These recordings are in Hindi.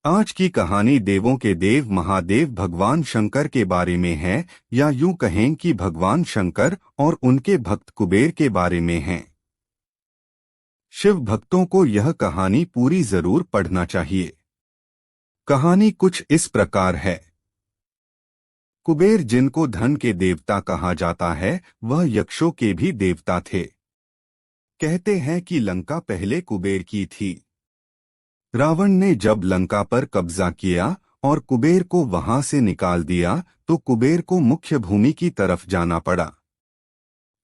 आज की कहानी देवों के देव महादेव भगवान शंकर के बारे में है, या यूं कहें कि भगवान शंकर और उनके भक्त कुबेर के बारे में है। शिव भक्तों को यह कहानी पूरी जरूर पढ़ना चाहिए। कहानी कुछ इस प्रकार है। कुबेर, जिनको धन के देवता कहा जाता है, वह यक्षों के भी देवता थे। कहते हैं कि लंका पहले कुबेर की थी। रावण ने जब लंका पर कब्जा किया और कुबेर को वहां से निकाल दिया, तो कुबेर को मुख्य भूमि की तरफ जाना पड़ा।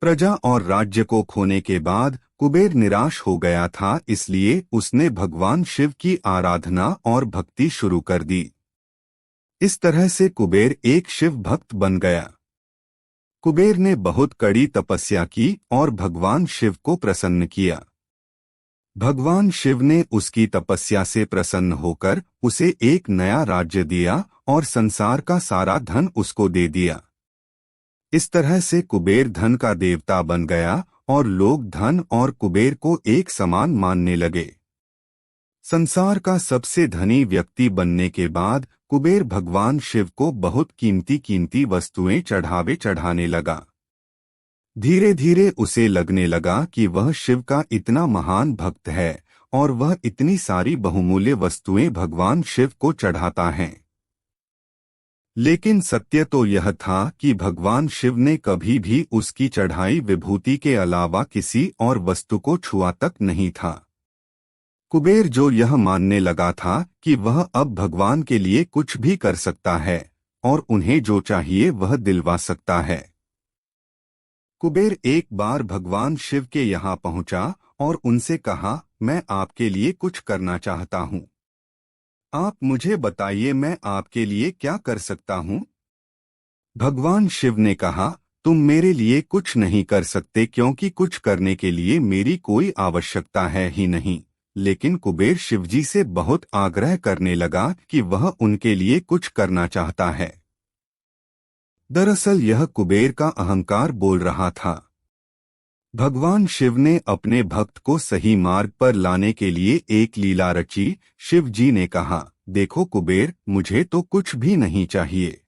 प्रजा और राज्य को खोने के बाद कुबेर निराश हो गया था, इसलिए उसने भगवान शिव की आराधना और भक्ति शुरू कर दी। इस तरह से कुबेर एक शिव भक्त बन गया। कुबेर ने बहुत कड़ी तपस्या की और भगवान शिव को प्रसन्न किया। भगवान शिव ने उसकी तपस्या से प्रसन्न होकर उसे एक नया राज्य दिया और संसार का सारा धन उसको दे दिया। इस तरह से कुबेर धन का देवता बन गया और लोग धन और कुबेर को एक समान मानने लगे। संसार का सबसे धनी व्यक्ति बनने के बाद कुबेर भगवान शिव को बहुत कीमती कीमती वस्तुएं चढ़ाने लगा। धीरे धीरे उसे लगने लगा कि वह शिव का इतना महान भक्त है और वह इतनी सारी बहुमूल्य वस्तुएं भगवान शिव को चढ़ाता है। लेकिन सत्य तो यह था कि भगवान शिव ने कभी भी उसकी चढ़ाई विभूति के अलावा किसी और वस्तु को छुआ तक नहीं था। कुबेर जो यह मानने लगा था कि वह अब भगवान के लिए कुछ भी कर सकता है और उन्हें जो चाहिए वह दिलवा सकता है। कुबेर एक बार भगवान शिव के यहाँ पहुंचा और उनसे कहा, मैं आपके लिए कुछ करना चाहता हूँ। आप मुझे बताइए मैं आपके लिए क्या कर सकता हूँ। भगवान शिव ने कहा, तुम मेरे लिए कुछ नहीं कर सकते क्योंकि कुछ करने के लिए मेरी कोई आवश्यकता है ही नहीं। लेकिन कुबेर शिवजी से बहुत आग्रह करने लगा कि वह उनके लिए कुछ करना चाहता है। दरअसल यह कुबेर का अहंकार बोल रहा था। भगवान शिव ने अपने भक्त को सही मार्ग पर लाने के लिए एक लीला रची। शिव जी ने कहा, देखो कुबेर, मुझे तो कुछ भी नहीं चाहिए।